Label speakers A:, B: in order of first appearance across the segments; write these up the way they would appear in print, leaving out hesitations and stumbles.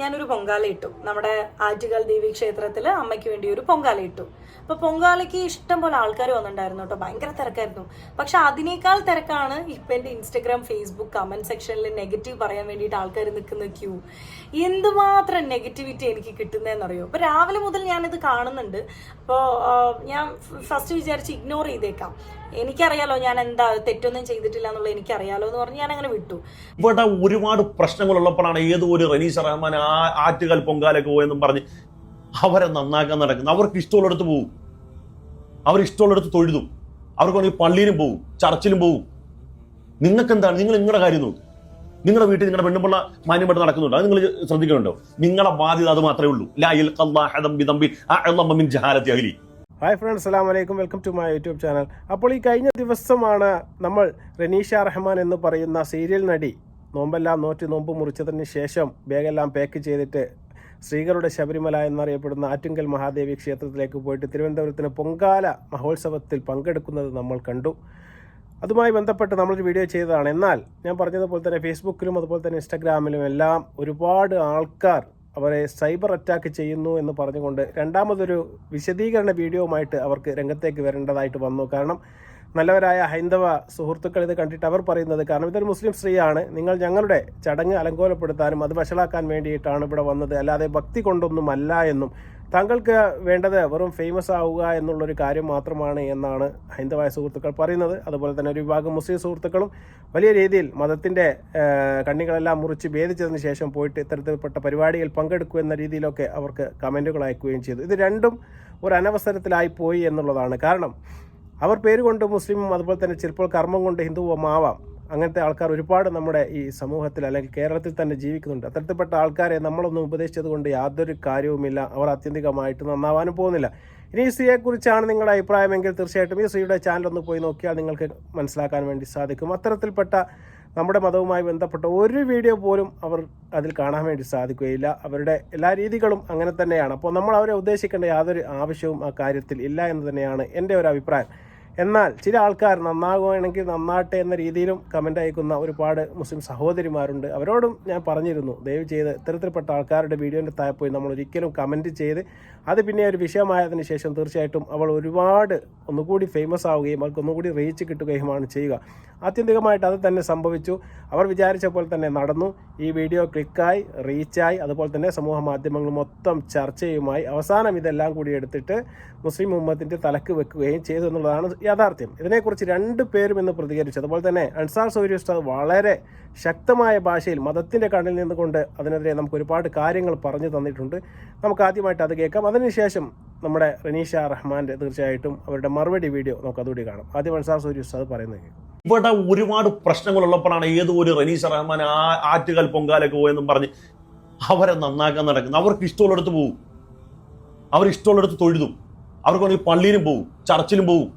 A: ഞാനൊരു പൊങ്കാല ഇട്ടു. നമ്മുടെ ആറ്റുകാൽ ദേവി ക്ഷേത്രത്തിൽ അമ്മയ്ക്ക് വേണ്ടി ഒരു പൊങ്കാല ഇട്ടു. അപ്പൊ പൊങ്കാലയ്ക്ക് ഇഷ്ടം പോലെ ആൾക്കാർ വന്നിട്ടുണ്ടായിരുന്നു കേട്ടോ, ഭയങ്കര തിരക്കായിരുന്നു. പക്ഷെ അതിനേക്കാൾ തിരക്കാണ് ഇപ്പൊ എന്റെ ഇൻസ്റ്റഗ്രാം, ഫേസ്ബുക്ക് കമന്റ് സെക്ഷനിൽ നെഗറ്റീവ് പറയാൻ വേണ്ടിയിട്ട് ആൾക്കാർ നിൽക്കുന്ന ക്യൂ. എന്തുമാത്രം നെഗറ്റിവിറ്റി എനിക്ക് കിട്ടുന്നതെന്നറിയോ. അപ്പൊ രാവിലെ മുതൽ ഞാനിത് കാണുന്നുണ്ട്. അപ്പോൾ ഞാൻ ഫസ്റ്റ് വിചാരിച്ച് ഇഗ്നോർ ചെയ്തേക്കാം, എനിക്കറിയാലോ ഞാൻ എന്താ തെറ്റൊന്നും ചെയ്തിട്ടില്ല എന്നുള്ളത് എനിക്കറിയാലോ എന്ന് പറഞ്ഞ് ഞാൻ അങ്ങനെ വിട്ടു.
B: ഇവിടെ ഒരുപാട് പ്രശ്നങ്ങളുള്ളപ്പോഴാണ് ഏതോ ഒരു റനീസ് റഹ്മാൻ ആറ്റുകാൽ പൊങ്കാലൊക്കെ പോയെന്നും പറഞ്ഞ് അവരെ നന്നാക്കാൻ നടക്കുന്നത്. അവർക്ക് ഇഷ്ടമുള്ളിടത്ത് പോകും, അവർ ഇഷ്ടമുള്ളിടത്ത് തൊഴുതും, അവർക്ക് വേണമെങ്കിൽ പള്ളിയിലും പോകും, ചർച്ചിലും പോകും. നിങ്ങൾക്ക് എന്താണ്? നിങ്ങൾ നിങ്ങളുടെ കാര്യം നോക്കും. നിങ്ങളുടെ വീട്ടിൽ നിങ്ങളുടെ പെണ്ണുപിള്ള മാന്യമായിട്ട് നടക്കുന്നുണ്ടോ? അത് നിങ്ങൾ ശ്രദ്ധിക്കുന്നുണ്ടോ? നിങ്ങളുടെ ബാധ്യത അത് മാത്രമേ ഉള്ളൂ.
C: ഹായ് ഫ്രണ്ട്സ്, അസ്സലാമു അലൈക്കും, welcome to my YouTube channel. അപ്പോൾ ഈ കഴിഞ്ഞ ദിവസമാണ് നമ്മൾ റനീഷ റഹ്മാൻ എന്ന് പറയുന്ന സീരിയൽ നടി നോമ്പെല്ലാം നോമ്പ് മുറിച്ചതിന് ശേഷം ബാഗെല്ലാം പാക്ക് ചെയ്തിട്ട് സ്ത്രീകളുടെ ശബരിമല എന്നറിയപ്പെടുന്ന ആറ്റുങ്കൽ മഹാദേവി ക്ഷേത്രത്തിലേക്ക് പോയിട്ട് തിരുവനന്തപുരത്തിന് പൊങ്കാല മഹോത്സവത്തിൽ പങ്കെടുക്കുന്നത് നമ്മൾ കണ്ടു. അതുമായി ബന്ധപ്പെട്ട് നമ്മളൊരു വീഡിയോ ചെയ്തതാണ്. എന്നാൽ ഞാൻ പറഞ്ഞതുപോലെ തന്നെ ഫേസ്ബുക്കിലും അതുപോലെ തന്നെ ഇൻസ്റ്റാഗ്രാമിലും എല്ലാം ഒരുപാട് ആൾക്കാർ അവരെ സൈബർ അറ്റാക്ക് ചെയ്യുന്നു എന്ന് പറഞ്ഞുകൊണ്ട് രണ്ടാമതൊരു വിശദീകരണ വീഡിയോവുമായിട്ട് അവർക്ക് രംഗത്തേക്ക് വരേണ്ടതായിട്ട് വന്നു. കാരണം നല്ലവരായ ഹൈന്ദവ സുഹൃത്തുക്കൾ ഇത് കണ്ടിട്ട് അവർ പറയുന്നത്, കാരണം ഇതൊരു മുസ്ലിം സ്ത്രീയാണ്, നിങ്ങൾ ഞങ്ങളുടെ ചടങ്ങ് അലങ്കോലപ്പെടുത്താനും അത് വഷളാക്കാൻ വേണ്ടിയിട്ടാണ് ഇവിടെ വന്നത്, അല്ലാതെ ഭക്തി കൊണ്ടൊന്നുമല്ല എന്നും താങ്കൾക്ക് വേണ്ടത് വെറും ഫേമസ് ആവുക എന്നുള്ളൊരു കാര്യം മാത്രമാണ് എന്നാണ് ഹൈന്ദവായ സുഹൃത്തുക്കൾ പറയുന്നത്. അതുപോലെ തന്നെ ഒരു വിഭാഗം മുസ്ലിം സുഹൃത്തുക്കളും വലിയ രീതിയിൽ മതത്തിൻ്റെ കണ്ണികളെല്ലാം മുറിച്ച് ഭേദിച്ചതിന് ശേഷം പോയിട്ട് ഇത്തരത്തിൽപ്പെട്ട പരിപാടിയിൽ പങ്കെടുക്കൂ എന്ന രീതിയിലൊക്കെ അവർക്ക് കമൻറ്റുകൾ അയക്കുകയും ചെയ്തു. ഇത് രണ്ടും ഒരു അനവസരത്തിലായി പോയി എന്നുള്ളതാണ്. കാരണം അവർ പേര് കൊണ്ട് മുസ്ലിമും അതുപോലെ തന്നെ ചിലപ്പോൾ കർമ്മം കൊണ്ട് ഹിന്ദുവും ആവാം. അങ്ങനത്തെ ആൾക്കാർ ഒരുപാട് നമ്മുടെ ഈ സമൂഹത്തിൽ അല്ലെങ്കിൽ കേരളത്തിൽ തന്നെ ജീവിക്കുന്നുണ്ട്. അത്തരത്തിൽപ്പെട്ട ആൾക്കാരെ നമ്മളൊന്നും ഉപദേശിച്ചത് കൊണ്ട് യാതൊരു കാര്യവുമില്ല. അവർ ആത്യന്തികമായിട്ട് നന്നാവാനും പോകുന്നില്ല. ഇനി ഈ സ്ത്രീയെക്കുറിച്ചാണ് നിങ്ങളുടെ അഭിപ്രായമെങ്കിൽ തീർച്ചയായിട്ടും ഈ സ്ത്രീയുടെ ചാനലൊന്ന് പോയി നോക്കിയാൽ നിങ്ങൾക്ക് മനസ്സിലാക്കാൻ വേണ്ടി സാധിക്കും. അത്തരത്തിൽപ്പെട്ട നമ്മുടെ മതവുമായി ബന്ധപ്പെട്ട ഒരു വീഡിയോ പോലും അവർ അതിൽ കാണാൻ വേണ്ടി സാധിക്കുകയില്ല. അവരുടെ എല്ലാ രീതികളും അങ്ങനെ തന്നെയാണ്. അപ്പോൾ നമ്മൾ അവരെ ഉദ്ദേശിക്കേണ്ട യാതൊരു ആവശ്യവും ആ കാര്യത്തിൽ ഇല്ല എന്ന് തന്നെയാണ് എൻ്റെ ഒരു അഭിപ്രായം. എന്നാൽ ചില ആൾക്കാർ നന്നാകുകയാണെങ്കിൽ നന്നാട്ടെ എന്ന രീതിയിലും കമൻ്റ് അയക്കുന്ന ഒരുപാട് മുസ്ലിം സഹോദരിമാരുണ്ട്. അവരോടും ഞാൻ പറഞ്ഞിരുന്നു, ദയവ് ചെയ്ത് ഇത്തരത്തിൽപ്പെട്ട ആൾക്കാരുടെ വീഡിയോൻ്റെ താഴെ പോയി നമ്മൾ ഒരിക്കലും കമൻറ്റ് ചെയ്ത് അത് പിന്നെ ഒരു വിഷയമായതിന് ശേഷം തീർച്ചയായിട്ടും അവൾ ഒരുപാട് ഒന്നുകൂടി ഫേമസ് ആവുകയും അവർക്ക് ഒന്നുകൂടി റീച്ച് കിട്ടുകയുമാണ് ചെയ്യുക. ആത്യന്തികമായിട്ട് അത് തന്നെ സംഭവിച്ചു. അവർ വിചാരിച്ച പോലെ തന്നെ നടന്നു. ഈ വീഡിയോ ക്ലിക്കായി, റീച്ചായി, അതുപോലെ തന്നെ സമൂഹ മാധ്യമങ്ങൾ മൊത്തം ചർച്ചയുമായി അവസാനം ഇതെല്ലാം കൂടി എടുത്തിട്ട് മുസ്ലിം ഉമ്മത്തിൻ്റെ തലക്ക് വെക്കുകയും ചെയ്തു എന്നുള്ളതാണ് യാഥാർത്ഥ്യം. ഇതിനെക്കുറിച്ച് രണ്ടു പേരും ഇന്ന് പ്രതികരിച്ചു. അതുപോലെ തന്നെ അൻസാർ സൗരി ഉസ്താദ് വളരെ ശക്തമായ ഭാഷയിൽ മതത്തിൻ്റെ കണ്ണിൽ നിന്നുകൊണ്ട് അതിനെതിരെ നമുക്ക് ഒരുപാട് കാര്യങ്ങൾ പറഞ്ഞു തന്നിട്ടുണ്ട്. നമുക്ക് ആദ്യമായിട്ട് അത് കേൾക്കാം. അതിനുശേഷം നമ്മുടെ റനീഷ റഹ്മാൻ്റെ തീർച്ചയായിട്ടും അവരുടെ മറുപടി വീഡിയോ നമുക്ക് അതുകൂടി കാണാം. ആദ്യം അൻസാർ സൗരി ഉസ്താദ് പറയുന്നത്.
B: ഇവിടെ ഒരുപാട് പ്രശ്നങ്ങളുള്ളപ്പോഴാണ് ഏതോ ഒരു റനീസ് റഹ്മാൻ ആറ്റുകാൽ പൊങ്കാലൊക്കെ പോയെന്നും പറഞ്ഞ് അവരെ നന്നാക്കാൻ നടക്കുന്നത്. അവർക്ക് ഇഷ്ടമുള്ളിടത്ത് പോകും, അവർ ഇഷ്ടമുള്ളിടത്ത് തൊഴുതും, അവർക്ക് വേണമെങ്കിൽ പള്ളിയിലും പോകും, ചർച്ചിലും പോകും.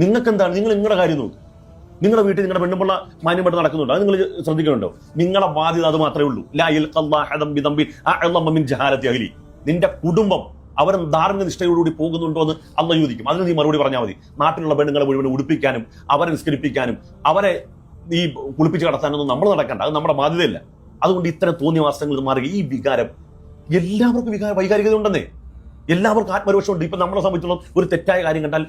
B: നിങ്ങൾക്ക് എന്താണ്? നിങ്ങൾ നിങ്ങളുടെ കാര്യം നോക്കും. നിങ്ങളുടെ വീട്ടിൽ നിങ്ങളുടെ പെണ്ണുപിള്ള മാന്യമായിട്ട് നടക്കുന്നുണ്ടോ? അത് നിങ്ങൾ ശ്രദ്ധിക്കുന്നുണ്ടോ? നിങ്ങളുടെ ബാധ്യത അത് മാത്രമേ ഉള്ളൂ. നിന്റെ കുടുംബം അവർ ധാർമ്മിക നിഷ്ഠയോടുകൂടി പോകുന്നുണ്ടോ എന്ന് അള്ളാഹു ചോദിക്കും. അതിന് നീ മറുപടി പറഞ്ഞാൽ മതി. നാട്ടിലുള്ള പെണ്ണുങ്ങളെ മുഴുവൻ ഉടുപ്പിക്കാനും അവരെ നിസ്കരിപ്പിക്കാനും അവരെ ഈ കുളിപ്പിച്ച് കടത്താനൊന്നും നമ്മൾ നടക്കണ്ട. അത് നമ്മുടെ ബാധ്യതയല്ല. അതുകൊണ്ട് ഇത്തരം തോന്നിയവാസങ്ങൾ മാറുക. ഈ വികാരം എല്ലാവർക്കും വൈകാരികത ഉണ്ടെന്നേ, എല്ലാവർക്കും ആത്മരോഷമുണ്ട്. ഇപ്പം നമ്മളെ സംബന്ധിച്ചിടത്തോളം ഒരു തെറ്റായ കാര്യം കണ്ടാൽ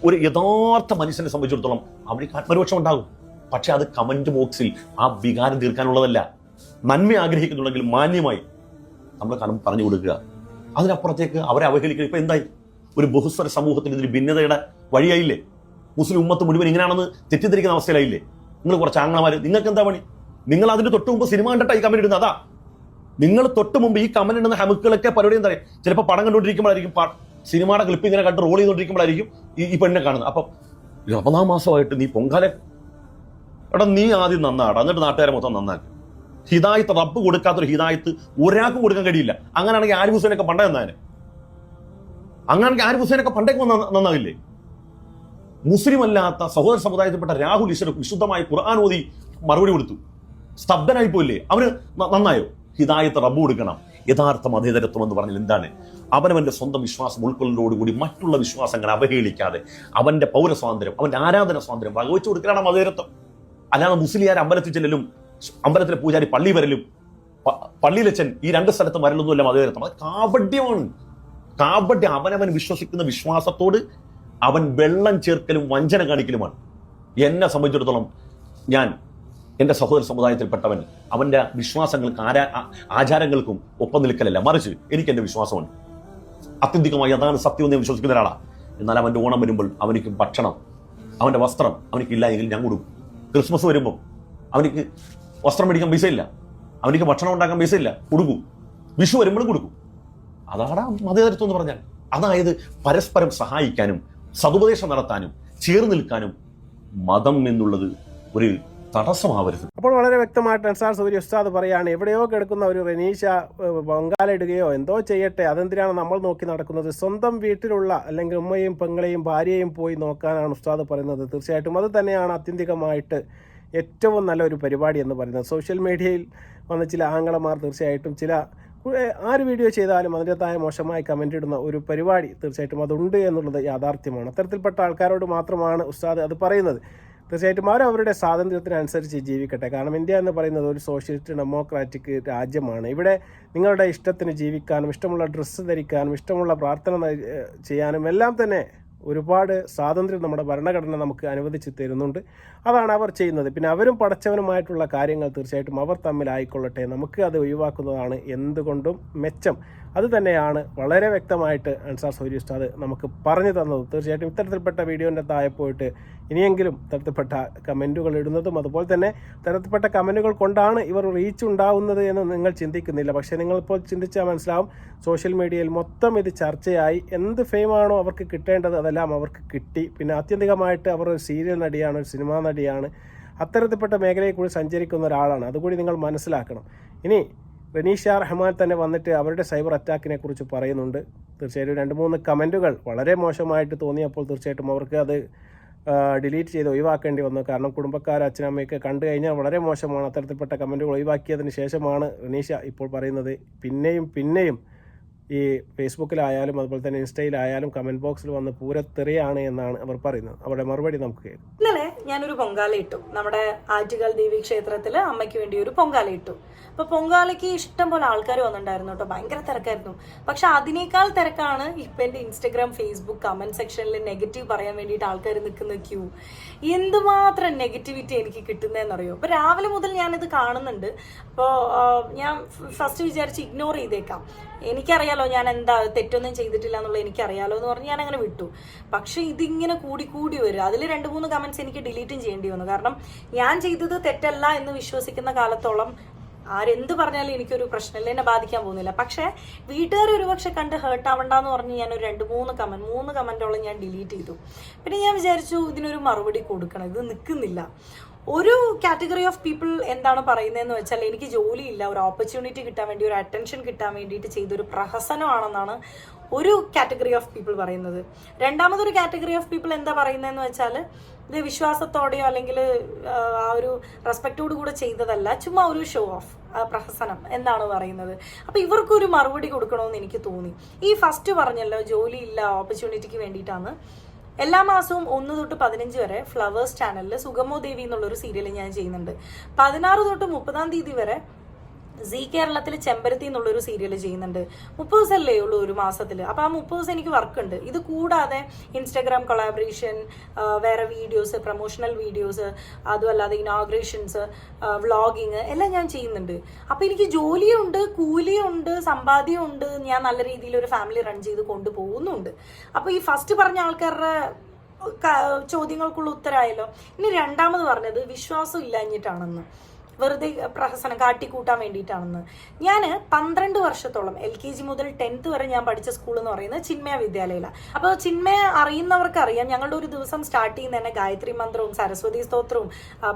B: ഒരു യഥാർത്ഥ മനുഷ്യനെ സംബന്ധിച്ചിടത്തോളം അവർക്ക് ആത്മരോഷം ഉണ്ടാകും. പക്ഷെ അത് കമന്റ് ബോക്സിൽ ആ വികാരം തീർക്കാനുള്ളതല്ല. നന്മ ആഗ്രഹിക്കുന്നുണ്ടെങ്കിൽ മാന്യമായി നമ്മൾ പറഞ്ഞു കൊടുക്കുക. അതിനപ്പുറത്തേക്ക് അവരെ അവഹേളിക്കുക. ഇപ്പം എന്തായി? ഒരു ബഹുസ്വര സമൂഹത്തിൽ ഇതിന് ഭിന്നതയുടെ വഴിയായില്ലേ? മുസ്ലിം ഉമ്മത്ത് മുഴുവൻ ഇങ്ങനെയാണെന്ന് തെറ്റിദ്ധരിക്കുന്ന അവസ്ഥയിലായില്ലേ? നിങ്ങൾ കുറച്ച് ആങ്ങളമാർ, നിങ്ങൾക്ക് എന്താ പണി? നിങ്ങൾ അതിന് തൊട്ട് മുമ്പ് സിനിമ കണ്ടിട്ടായി കമന്റ് ഇടുന്നത്. അതാ നിങ്ങൾ തൊട്ട് മുമ്പ് ഈ കമന്റ് ഇടുന്ന ഹമുക്കുകളൊക്കെ പരിപാടി എന്താ? ചിലപ്പോൾ പടം കണ്ടുകൊണ്ടിരിക്കുമ്പോഴായിരിക്കും, സിനിമയുടെ ക്ലിപ്പ് ഇങ്ങനെ കണ്ട് റോൾ ചെയ്തുകൊണ്ടിരിക്കുമ്പോഴായിരിക്കും ഈ പെണ്ണിനെ കാണുന്നത്. അപ്പം 40 മാസമായിട്ട് നീ പൊങ്കാല എടാ, നീ ആദ്യം നന്നാടാ, എന്നിട്ട് നാട്ടുകാരെ മൊത്തം നന്നാക്കി. ഹിദായത്ത് റബ്ബ് കൊടുക്കാത്തൊരു ഹിദായത്ത് ഒരാൾക്കും കൊടുക്കാൻ കഴിയില്ല. അങ്ങനെയാണെങ്കിൽ ആരിഫ് ഹുസൈനൊക്കെ പണ്ടേ നന്നാനെ. അങ്ങനെയാണെങ്കിൽ ആരിഫ് ഹുസൈനൊക്കെ പണ്ടേക്ക് നന്നാകില്ലേ? മുസ്ലിം അല്ലാത്ത സഹോദര സമുദായത്തിൽപ്പെട്ട രാഹുൽ ഈശ്വർ വിശുദ്ധമായി ഖുർആൻ ഓതി മറുപടി കൊടുത്തു. സ്തബ്ധനായി പോയില്ലേ? അവന് നന്നായോ? ഹിദായത്ത് റബ്ബ് കൊടുക്കണം. യഥാർത്ഥ മതേതരത്വം എന്ന് പറഞ്ഞാൽ എന്താണ്? അവനവന്റെ സ്വന്തം വിശ്വാസം ഉൾക്കൊള്ളലോടുകൂടി മറ്റുള്ള വിശ്വാസങ്ങളെ അവഹേളിക്കാതെ അവന്റെ പൗരസ്വാതന്ത്ര്യം, അവന്റെ ആരാധന സ്വാതന്ത്ര്യം വകവെച്ചു കൊടുക്കലാണ് മതേതരത്വം. അല്ലാതെ മുസ്ലിയാർ അമ്പലത്തിൽ ചെല്ലലും, അമ്പലത്തിലെ പൂജാരി പള്ളി വരലും, പള്ളിയിലച്ചൻ ഈ രണ്ട് സ്ഥലത്ത് മരലൊന്നുമല്ല മതേതരത്വം. അത് കാപട്യമാണ്. കാപട്യം. അവനവൻ വിശ്വസിക്കുന്ന വിശ്വാസത്തോട് അവൻ വെള്ളം ചേർക്കലും വഞ്ചന കാണിക്കലുമാണ്. എന്നെ സംബന്ധിച്ചിടത്തോളം ഞാൻ എൻ്റെ സഹോദര സമുദായത്തിൽപ്പെട്ടവൻ അവൻ്റെ വിശ്വാസങ്ങൾക്ക് ആചാരങ്ങൾക്കും ഒപ്പം നിൽക്കലല്ല, മറിച്ച് എനിക്ക് എൻ്റെ വിശ്വാസമുണ്ട്. അത്യന്തികമായി അതാണ് സത്യം എന്ന് വിശ്വസിക്കുന്ന ഒരാളാണ്. എന്നാൽ അവൻ്റെ ഓണം വരുമ്പോൾ അവനിക്ക് ഭക്ഷണം, അവൻ്റെ വസ്ത്രം അവനിക്കില്ല എങ്കിൽ ഞാൻ കൊടുക്കും. ക്രിസ്മസ് വരുമ്പോൾ അവനിക്ക് വസ്ത്രം മേടിക്കാൻ പൈസയില്ല, അവനിക്ക് ഭക്ഷണം ഉണ്ടാക്കാൻ പൈസയില്ല, കൊടുക്കും. വിഷു വരുമ്പോഴും കൊടുക്കും. അതാണ് മതേതരത്വം എന്ന് പറഞ്ഞാൽ. അതായത് പരസ്പരം സഹായിക്കാനും സതുപദേശം നടത്താനും ചേർന്ന് നിൽക്കാനും മതം എന്നുള്ളത് ഒരു തടസ്സമാവരുത്.
C: അപ്പോൾ വളരെ വ്യക്തമായിട്ട് അൻസാർ സൂരി ഉസ്താദ് പറയാണ്, എവിടെയോ കിടക്കുന്ന ഒരു റനീഷ പൊങ്കാലിടുകയോ എന്തോ ചെയ്യട്ടെ, അതെന്തിനാണ് നമ്മൾ നോക്കി നടക്കുന്നത്? സ്വന്തം വീട്ടിലുള്ള അല്ലെങ്കിൽ ഉമ്മയും പെങ്ങളെയും ഭാര്യയെയും പോയി നോക്കാനാണ് ഉസ്താദ് പറയുന്നത്. തീർച്ചയായിട്ടും അത് തന്നെയാണ് ആത്യന്തികമായിട്ട് ഏറ്റവും നല്ലൊരു പരിപാടി എന്ന് പറയുന്നത്. സോഷ്യൽ മീഡിയയിൽ വന്ന ചില ആംഗളമാർ തീർച്ചയായിട്ടും ആര് വീഡിയോ ചെയ്താലും അതിൻ്റെതായ മോശമായി കമൻ്റ് ഇടുന്ന ഒരു പരിപാടി തീർച്ചയായിട്ടും അതുണ്ട് എന്നുള്ളത് യാഥാർത്ഥ്യമാണ്. അത്തരത്തിൽപ്പെട്ട ആൾക്കാരോട് മാത്രമാണ് ഉസ്താദ് അത് പറയുന്നത്. തീർച്ചയായിട്ടും അവരവരുടെ സ്വാതന്ത്ര്യത്തിനനുസരിച്ച് ജീവിക്കട്ടെ. കാരണം ഇന്ത്യ എന്ന് പറയുന്നത് ഒരു സോഷ്യലിസ്റ്റ് ഡെമോക്രാറ്റിക് രാജ്യമാണ്. ഇവിടെ നിങ്ങളുടെ ഇഷ്ടത്തിന് ജീവിക്കാനും ഇഷ്ടമുള്ള ഡ്രസ്സ് ധരിക്കാനും ഇഷ്ടമുള്ള പ്രാർത്ഥന ചെയ്യാനും എല്ലാം തന്നെ ഒരുപാട് സ്വാതന്ത്ര്യം നമ്മുടെ ഭരണഘടന നമുക്ക് അനുവദിച്ച് തരുന്നുണ്ട്. അതാണ് അവർ ചെയ്യുന്നത്. പിന്നെ അവരും പടച്ചവനുമായിട്ടുള്ള കാര്യങ്ങൾ തീർച്ചയായിട്ടും അവർ തമ്മിലായിക്കൊള്ളട്ടെ, നമുക്ക് അത് ഒഴിവാക്കുന്നതാണ് എന്തുകൊണ്ടും മെച്ചം. അത് തന്നെയാണ് വളരെ വ്യക്തമായിട്ട് അൻസാർ സൂരി ഉസ്താദ് നമുക്ക് പറഞ്ഞു തന്നത്. തീർച്ചയായിട്ടും ഇത്തരത്തിൽപ്പെട്ട വീഡിയോൻ്റെ താഴെ പോയിട്ട് ഇനിയെങ്കിലും തരത്തിൽപ്പെട്ട കമൻറ്റുകൾ ഇടുന്നതും അതുപോലെ തന്നെ തരത്തിൽപ്പെട്ട കമൻറ്റുകൾ കൊണ്ടാണ് ഇവർ റീച്ച് ഉണ്ടാവുന്നത് എന്ന് നിങ്ങൾ ചിന്തിക്കുന്നില്ല. പക്ഷേ നിങ്ങളിപ്പോൾ ചിന്തിച്ചാൽ മനസ്സിലാവും, സോഷ്യൽ മീഡിയയിൽ മൊത്തം ഇത് ചർച്ചയായി. എന്ത് ഫെയിമാണോ അവർക്ക് കിട്ടേണ്ടത് അതെല്ലാം അവർക്ക് കിട്ടി. പിന്നെ ആത്യന്തികമായിട്ട് അവർ ഒരു സീരിയൽ നടിയാണ്, ഒരു സിനിമാ നടിയാണ്, അത്തരത്തിൽപ്പെട്ട മേഖലയിൽ കൂടി സഞ്ചരിക്കുന്ന ഒരാളാണ്. അതുകൂടി നിങ്ങൾ മനസ്സിലാക്കണം. ഇനി റനീഷ റഹ്മാൻ തന്നെ വന്നിട്ട് അവരുടെ സൈബർ അറ്റാക്കിനെ കുറിച്ച് പറയുന്നുണ്ട്. തീർച്ചയായിട്ടും 2-3 കമൻറ്റുകൾ വളരെ മോശമായിട്ട് തോന്നിയപ്പോൾ തീർച്ചയായിട്ടും അവർക്ക് അത് ഡിലീറ്റ് ചെയ്ത് ഒഴിവാക്കേണ്ടി വന്നു. കാരണം കുടുംബക്കാർ അച്ഛനമ്മയൊക്കെ കണ്ടു കഴിഞ്ഞാൽ വളരെ മോശമാണ്. അത്തരത്തിൽപ്പെട്ട കമൻറ്റുകൾ ഒഴിവാക്കിയതിന് ശേഷമാണ് റനീഷ ഇപ്പോൾ പറയുന്നത് പിന്നെയും ഈ ഫേസ്ബുക്കിലായാലും അതുപോലെ തന്നെ ഇൻസ്റ്റയിലായാലും കമൻറ്റ് ബോക്സിൽ വന്ന് പൂരത്തെറിയാണ് എന്നാണ് അവർ പറയുന്നത്. അവരുടെ മറുപടി നമുക്ക് കേൾക്കാം.
A: ഇന്നലെ ഞാനൊരു പൊങ്കാല ഇട്ടു. നമ്മുടെ ആറ്റുകാൽ ദേവി ക്ഷേത്രത്തിൽ അമ്മയ്ക്ക് വേണ്ടി ഒരു പൊങ്കാല ഇട്ടു. അപ്പൊ പൊങ്കാലയ്ക്ക് ഇഷ്ടം പോലെ ആൾക്കാർ വന്നിട്ടുണ്ടായിരുന്നു കേട്ടോ. ഭയങ്കര തിരക്കായിരുന്നു. പക്ഷെ അതിനേക്കാൾ തിരക്കാണ് ഇപ്പൊ എന്റെ ഇൻസ്റ്റഗ്രാം ഫേസ്ബുക്ക് കമന്റ് സെക്ഷനിൽ നെഗറ്റീവ് പറയാൻ വേണ്ടിയിട്ട് ആൾക്കാർ നിൽക്കുന്ന ക്യൂ. എന്തുമാത്രം നെഗറ്റിവിറ്റി എനിക്ക് കിട്ടുന്നതെന്നറിയോ. അപ്പൊ രാവിലെ മുതൽ ഞാനിത് കാണുന്നുണ്ട്. അപ്പോൾ ഞാൻ ഫസ്റ്റ് വിചാരിച്ച് ഇഗ്നോർ ചെയ്തേക്കാം, എനിക്കറിയാലോ ഞാൻ എന്താ തെറ്റൊന്നും ചെയ്തിട്ടില്ല എന്നുള്ളത് എനിക്കറിയാലോ എന്ന് പറഞ്ഞ് ഞാൻ അങ്ങനെ വിട്ടു. പക്ഷെ ഇതിങ്ങനെ കൂടി വരും. അതിൽ 2-3 കമന്റ്സ് എനിക്ക് ഡിലീറ്റും ചെയ്യേണ്ടി വന്നു. കാരണം ഞാൻ ചെയ്തത് തെറ്റല്ല എന്ന് വിശ്വസിക്കുന്ന കാലത്തോളം ആരെന്ത് പറഞ്ഞാലും എനിക്കൊരു പ്രശ്നമില്ല, എന്നെ ബാധിക്കാൻ പോകുന്നില്ല. പക്ഷെ വീട്ടുകാർ ഒരുപക്ഷെ കണ്ട് ഹേർട്ട് ആവണ്ടെന്ന് പറഞ്ഞ് ഞാനൊരു 3 കമന്റോളം ഞാൻ ഡിലീറ്റ് ചെയ്തു. പിന്നെ ഞാൻ വിചാരിച്ചു ഇതിനൊരു മറുപടി കൊടുക്കണം, ഇത് നിൽക്കുന്നില്ല. ഒരു കാറ്റഗറി ഓഫ് പീപ്പിൾ എന്താണ് പറയുന്നതെന്ന് വെച്ചാൽ എനിക്ക് ജോലിയില്ല, ഒരു ഓപ്പർച്യൂണിറ്റി കിട്ടാൻ വേണ്ടി, ഒരു അറ്റൻഷൻ കിട്ടാൻ വേണ്ടിയിട്ട് ചെയ്തൊരു പ്രഹസനമാണെന്നാണ് ഒരു കാറ്റഗറി ഓഫ് പീപ്പിൾ പറയുന്നത്. രണ്ടാമതൊരു കാറ്റഗറി ഓഫ് പീപ്പിൾ എന്താ പറയുന്നതെന്ന് വെച്ചാൽ ഇത് വിശ്വാസത്തോടെയോ അല്ലെങ്കിൽ ആ ഒരു റെസ്പെക്റ്റോടു കൂടെ ചെയ്തതല്ല, ചുമ്മാ ഒരു ഷോ ഓഫ് പ്രഹസനം എന്നാണ് പറയുന്നത്. അപ്പം ഇവർക്കൊരു മറുപടി കൊടുക്കണമെന്ന് എനിക്ക് തോന്നി. ഈ ഫസ്റ്റ് പറഞ്ഞല്ലോ ജോലിയില്ല ഓപ്പർച്യൂണിറ്റിക്ക് വേണ്ടിയിട്ടാണ്. എല്ലാ മാസവും 1 തൊട്ട് 15 വരെ ഫ്ലവേഴ്സ് ചാനലിൽ സുഗമോ ദേവി എന്നുള്ളൊരു സീരിയൽ ഞാൻ ചെയ്യുന്നുണ്ട്. 16 തൊട്ട് 30-ാം തീയതി വരെ സീ കേരളത്തിൽ ചെമ്പരത്തി എന്നുള്ളൊരു സീരിയൽ ചെയ്യുന്നുണ്ട്. 30 ദിവസമല്ലേ ഉള്ളൂ ഒരു മാസത്തിൽ. അപ്പോൾ ആ 30 ദിവസം എനിക്ക് വർക്കുണ്ട്. ഇത് കൂടാതെ ഇൻസ്റ്റാഗ്രാം കൊളാബറേഷൻ, വേറെ വീഡിയോസ്, പ്രൊമോഷണൽ വീഡിയോസ്, അതുമല്ലാതെ ഇനോഗ്രേഷൻസ്, വ്ളോഗിങ് എല്ലാം ഞാൻ ചെയ്യുന്നുണ്ട്. അപ്പോൾ എനിക്ക് ജോലിയുണ്ട്, കൂലിയുണ്ട്, സമ്പാദ്യമുണ്ട്, ഞാൻ നല്ല രീതിയിൽ ഒരു ഫാമിലി റൺ ചെയ്ത് കൊണ്ടുപോകുന്നുണ്ട്. അപ്പോൾ ഈ ഫസ്റ്റ് പറഞ്ഞ ആൾക്കാരുടെ ചോദ്യങ്ങൾക്കുള്ള ഉത്തരമായല്ലോ. ഇനി രണ്ടാമത് പറഞ്ഞത് വിശ്വാസം ഇല്ലാഞ്ഞിട്ടാണെന്ന്, വെറുതെ പ്രഹസനം കാട്ടിക്കൂട്ടാൻ വേണ്ടിയിട്ടാണെന്ന്. ഞാൻ 12 വർഷത്തോളം LKG മുതൽ 10th വരെ ഞാൻ പഠിച്ച സ്കൂൾ എന്ന് പറയുന്നത് ചിന്മയ വിദ്യാലയയിലാണ്. അപ്പോൾ ചിന്മയ അറിയുന്നവർക്ക് അറിയാം, ഞങ്ങളുടെ ഒരു ദിവസം സ്റ്റാർട്ട് ചെയ്യുന്ന തന്നെ ഗായത്രി മന്ത്രവും സരസ്വതി സ്തോത്രവും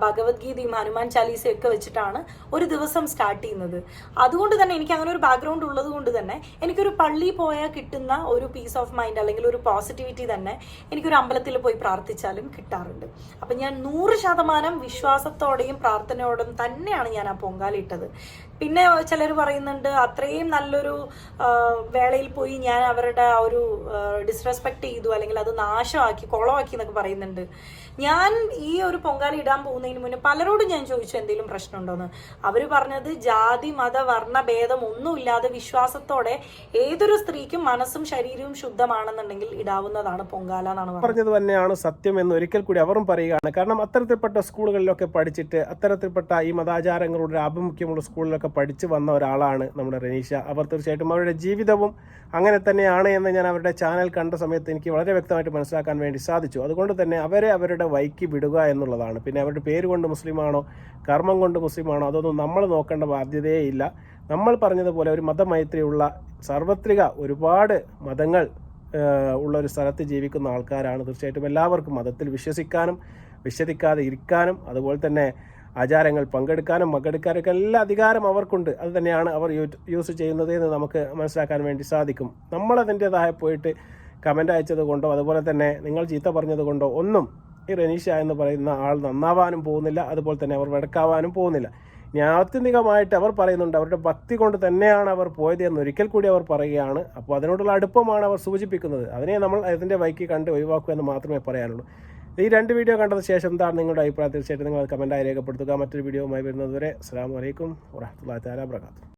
A: ഭഗവത്ഗീതയും ഹനുമാൻ ചാലീസയും ഒക്കെ വെച്ചിട്ടാണ് ഒരു ദിവസം സ്റ്റാർട്ട് ചെയ്യുന്നത്. അതുകൊണ്ട് തന്നെ എനിക്ക് അങ്ങനെ ഒരു ബാക്ക്ഗ്രൗണ്ട് ഉള്ളത് കൊണ്ട് തന്നെ എനിക്കൊരു പള്ളി പോയാൽ കിട്ടുന്ന ഒരു പീസ് ഓഫ് മൈൻഡ് അല്ലെങ്കിൽ ഒരു പോസിറ്റിവിറ്റി തന്നെ എനിക്കൊരു അമ്പലത്തിൽ പോയി പ്രാർത്ഥിച്ചാലും കിട്ടാറുണ്ട്. അപ്പം ഞാൻ 100% വിശ്വാസത്തോടെയും പ്രാർത്ഥനയോടും തന്നെയാണ് ഞാൻ ആ പൊങ്കാല ഇട്ടത്. പിന്നെ ചിലർ പറയുന്നുണ്ട് അത്രയും നല്ലൊരു വേളയിൽ പോയി ഞാൻ അവരുടെ ആ ഒരു ഡിസ്റെസ്പെക്ട് ചെയ്തു, അല്ലെങ്കിൽ അത് നാശമാക്കി കുളമാക്കി എന്നൊക്കെ പറയുന്നുണ്ട്. ഞാൻ ഈ ഒരു പൊങ്കാല ഇടാൻ പോകുന്നതിന് മുന്നേ പലരോടും ഞാൻ ചോദിച്ചു എന്തെങ്കിലും പ്രശ്നമുണ്ടോന്ന്. അവർ പറഞ്ഞത് ജാതി മത വർണ്ണ ഭേദം ഒന്നുമില്ലാതെ വിശ്വാസത്തോടെ ഏതൊരു സ്ത്രീക്കും മനസ്സും ശരീരവും ശുദ്ധമാണെന്നുണ്ടെങ്കിൽ ഇടാവുന്നതാണ് പൊങ്കാല എന്നാണ്
C: പറഞ്ഞത് തന്നെയാണ് സത്യം എന്ന് ഒരിക്കൽ കൂടി അവരും പറയുകയാണ്. കാരണം അത്തരത്തിൽപ്പെട്ട സ്കൂളുകളിലൊക്കെ പഠിച്ചിട്ട് അത്തരത്തിൽപ്പെട്ട ഈ മതാചാരങ്ങളുടെ ആഭിമുഖ്യമുള്ള സ്കൂളിലൊക്കെ പഠിച്ചു വന്ന ഒരാളാണ് നമ്മുടെ റെനീഷ. അവർ തീർച്ചയായിട്ടും അവരുടെ ജീവിതവും അങ്ങനെ തന്നെയാണ് എന്ന് ഞാൻ അവരുടെ ചാനൽ കണ്ട സമയത്ത് എനിക്ക് വളരെ വ്യക്തമായിട്ട് മനസ്സിലാക്കാൻ വേണ്ടി സാധിച്ചു. അതുകൊണ്ട് തന്നെ അവരെ അവരുടെ വഴിക്ക് വിടുക എന്നുള്ളതാണ്. പിന്നെ അവരുടെ പേര് കൊണ്ട് മുസ്ലിമാണോ കർമ്മം കൊണ്ട് മുസ്ലിമാണോ അതൊന്നും നമ്മൾ നോക്കേണ്ട ബാധ്യതയേ ഇല്ല. നമ്മൾ പറഞ്ഞതുപോലെ ഒരു മതമൈത്രിയുള്ള സാർവത്രിക ഒരുപാട് മതങ്ങൾ ഉള്ള ഒരു സ്ഥലത്ത് ജീവിക്കുന്ന ആൾക്കാരാണ്. തീർച്ചയായിട്ടും എല്ലാവർക്കും മതത്തിൽ വിശ്വസിക്കാനും വിശ്വസിക്കാതെ ഇരിക്കാനും അതുപോലെ തന്നെ ആചാരങ്ങൾ പങ്കെടുക്കാനും പങ്കെടുക്കാനൊക്കെ എല്ലാ അധികാരം അവർക്കുണ്ട്. അത് തന്നെയാണ് അവർ യൂസ് ചെയ്യുന്നത് എന്ന് നമുക്ക് മനസ്സിലാക്കാൻ വേണ്ടി സാധിക്കും. നമ്മളതിൻ്റെതായ പോയിട്ട് കമൻ്റ് അയച്ചത് കൊണ്ടോ അതുപോലെ തന്നെ നിങ്ങൾ ചീത്ത പറഞ്ഞത് കൊണ്ടോ ഒന്നും ഈ റെനീഷ എന്ന് പറയുന്ന ആൾ നന്നാവാനും പോകുന്നില്ല, അതുപോലെ തന്നെ അവർ വെടക്കാവാനും പോകുന്നില്ല. ഇനി ആത്യന്തികമായിട്ട് അവർ പറയുന്നുണ്ട് അവരുടെ ഭക്തി കൊണ്ട് തന്നെയാണ് അവർ പോയത് എന്ന് ഒരിക്കൽ കൂടി അവർ പറയുകയാണ്. അപ്പോൾ അതിനോടുള്ള അടുപ്പമാണ് അവർ സൂചിപ്പിക്കുന്നത്. അതിനെ നമ്മൾ അതിൻ്റെ വഴിക്ക് കണ്ട് ഒഴിവാക്കുക എന്ന് മാത്രമേ പറയാനുള്ളൂ. ഈ 2 വീഡിയോ കണ്ടതിന് ശേഷം എന്താണ് നിങ്ങളുടെ അഭിപ്രായം? തീർച്ചയായിട്ടും നിങ്ങൾ കമൻറ്റായി രേഖപ്പെടുത്തുക. മറ്റൊരു വീഡിയോയുമായി വരുന്നതുവരെ അസ്സലാമു അലൈക്കും വറഹ്മത്തുള്ളാഹി തആല വബറകാതുഹു.